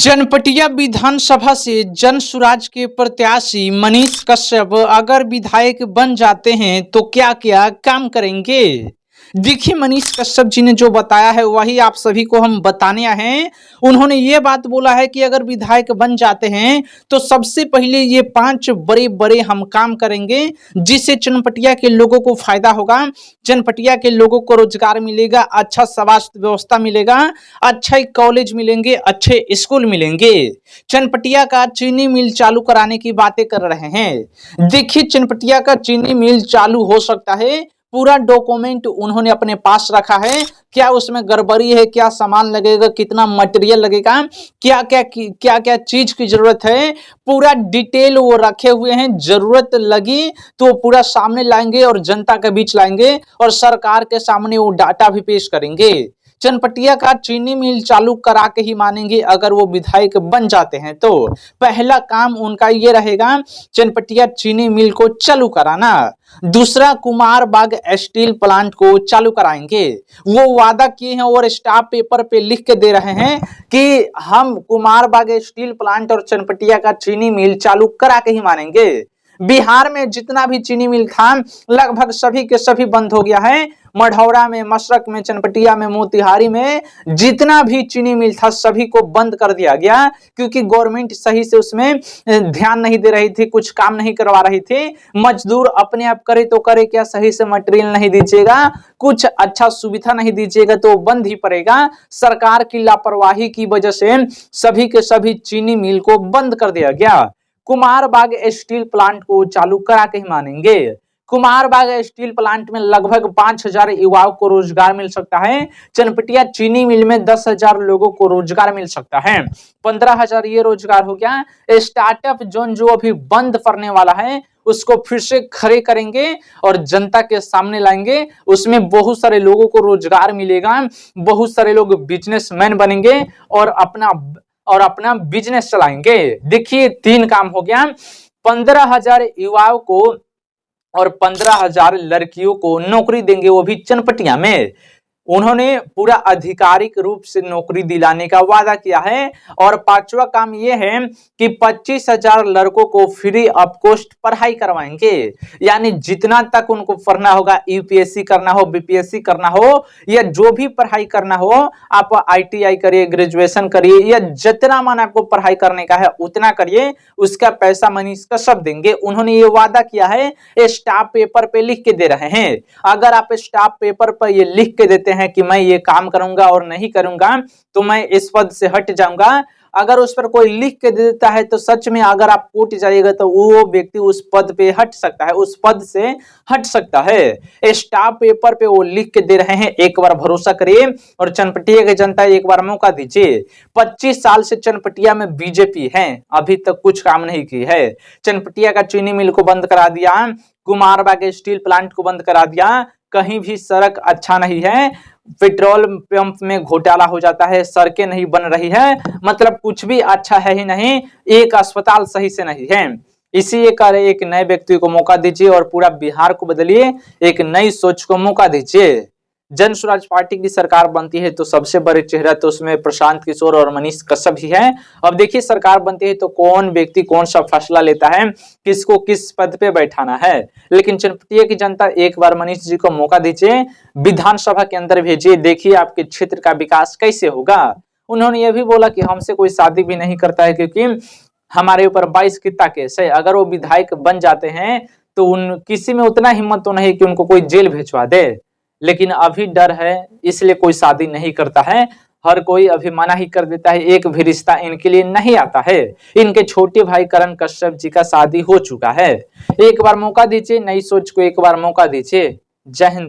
चनपटिया विधानसभा से जन सुराज के प्रत्याशी मनीष कश्यप अगर विधायक बन जाते हैं तो क्या क्या काम करेंगे। देखिए, मनीष कश्यप जी ने जो बताया है वही आप सभी को हम बताने आए हैं। उन्होंने ये बात बोला है कि अगर विधायक बन जाते हैं तो सबसे पहले ये 5 बड़े बड़े हम काम करेंगे जिससे चनपटिया के लोगों को फायदा होगा, चनपटिया के लोगों को रोजगार मिलेगा, अच्छा स्वास्थ्य व्यवस्था मिलेगा, अच्छे कॉलेज मिलेंगे, अच्छे स्कूल मिलेंगे। चनपटिया का चीनी मिल चालू कराने की बातें कर रहे हैं। देखिए, चनपटिया का चीनी मिल चालू हो सकता है, पूरा डॉक्यूमेंट उन्होंने अपने पास रखा है। क्या उसमें गड़बड़ी है, क्या सामान लगेगा, कितना मटेरियल लगेगा, क्या क्या चीज की जरूरत है, पूरा डिटेल वो रखे हुए हैं। जरूरत लगी तो वो पूरा सामने लाएंगे और जनता के बीच लाएंगे और सरकार के सामने वो डाटा भी पेश करेंगे। चनपटिया का चीनी मिल चालू करा के ही मानेंगे अगर वो विधायक बन जाते हैं तो। पहला काम उनका ये रहेगा, चनपटिया चीनी मिल को चालू कराना। दूसरा, कुमारबाग स्टील प्लांट को चालू कराएंगे। वो वादा किए हैं और स्टाफ पेपर पे लिख के दे रहे हैं कि हम कुमारबाग स्टील प्लांट और चनपटिया का चीनी मिल चालू करा के ही मानेंगे। बिहार में जितना भी चीनी मिल था लगभग सभी के सभी बंद हो गया है। मढ़ौरा में, मशरक में, चनपटिया में, मोतिहारी में जितना भी चीनी मिल था सभी को बंद कर दिया गया क्योंकि गवर्नमेंट सही से उसमें ध्यान नहीं दे रही थी, कुछ काम नहीं करवा रही थी। मजदूर अपने आप करे तो करे क्या, सही से मटेरियल नहीं दीजिएगा, कुछ अच्छा सुविधा नहीं दीजिएगा तो बंद ही पड़ेगा। सरकार की लापरवाही की वजह से सभी के सभी चीनी मिल को बंद कर दिया गया। कुमारबाग स्टील प्लांट को चालू करा के ही मानेंगे। कुमारबाग स्टील प्लांट में लगभग 5,000 युवाओं को रोजगार मिल सकता है। चनपटिया चीनी मिल में 10,000 लोगों को रोजगार मिल सकता है। 15,000 ये रोजगार हो गया। स्टार्टअप जोन जो अभी बंद पड़ने वाला है उसको फिर से खड़े करेंगे और जनता के सामने लाएंगे। उसमें बहुत सारे लोगों को रोजगार मिलेगा, बहुत सारे लोग बिजनेसमैन बनेंगे और अपना बिजनेस चलाएंगे। देखिए, 3 काम हो गया। 15,000 युवाओं को और 15,000 लड़कियों को नौकरी देंगे, वो भी चनपटिया में। उन्होंने पूरा आधिकारिक रूप से नौकरी दिलाने का वादा किया है। और 5वां काम यह है कि 25,000 लड़कों को फ्री ऑफ कॉस्ट पढ़ाई करवाएंगे। यानी जितना तक उनको पढ़ना होगा, यूपीएससी करना हो, बीपीएससी करना हो या जो भी पढ़ाई करना हो, आप आईटीआई करिए, ग्रेजुएशन करिए या जितना मन आपको पढ़ाई करने का है उतना करिए, उसका पैसा मनीष कश्यप देंगे। उन्होंने ये वादा किया है, स्टाफ पेपर पे लिख के दे रहे हैं। अगर आप स्टाफ पेपर पर ये लिख के देते हैं कि मैं ये काम करूंगा और नहीं करूंगा तो मैं इस पद से हट जाऊंगा, अगर उस पर कोई लिख के दे देता है तो सच में अगर आप कोर्ट जाइएगा तो वो व्यक्ति उस पद पे हट सकता है, उस पद से हट सकता है। स्टाफ पेपर पे वो लिख के दे रहे हैं। एक बार भरोसा करिए और चनपटिया की जनता एक बार मौका दीजिए। 25 साल से चनपटिया में बीजेपी है, अभी तक कुछ काम नहीं की है। चनपटिया का चीनी मिल को बंद करा दिया, कुमारबाग स्टील प्लांट को बंद करा दिया, कहीं भी सड़क अच्छा नहीं है, पेट्रोल पंप में घोटाला हो जाता है, सड़कें नहीं बन रही है, मतलब कुछ भी अच्छा है ही नहीं, एक अस्पताल सही से नहीं है। इसी एक नए व्यक्ति को मौका दीजिए और पूरा बिहार को बदलिए, एक नई सोच को मौका दीजिए। जन स्वराज पार्टी की सरकार बनती है तो सबसे बड़े चेहरा तो उसमें प्रशांत किशोर और मनीष कश्यप ही है। अब देखिए, सरकार बनती है तो कौन व्यक्ति कौन सा फैसला लेता है, किसको किस पद पे बैठाना है। लेकिन चनपटिया की जनता एक बार मनीष जी को मौका दीजिए, विधानसभा के अंदर भेजिए, देखिए आपके क्षेत्र का विकास कैसे होगा। उन्होंने यह भी बोला कि हमसे कोई शादी भी नहीं करता है क्योंकि हमारे ऊपर 22 कितना केस है। अगर वो विधायक बन जाते हैं तो उन किसी में उतना हिम्मत तो नहीं कि उनको कोई जेल भेजवा दे, लेकिन अभी डर है इसलिए कोई शादी नहीं करता है। हर कोई अभी मना ही कर देता है, एक भी रिश्ता इनके लिए नहीं आता है। इनके छोटे भाई करण कश्यप जी का शादी हो चुका है। एक बार मौका दीजिए, नई सोच को एक बार मौका दीजिए। जय हिंद।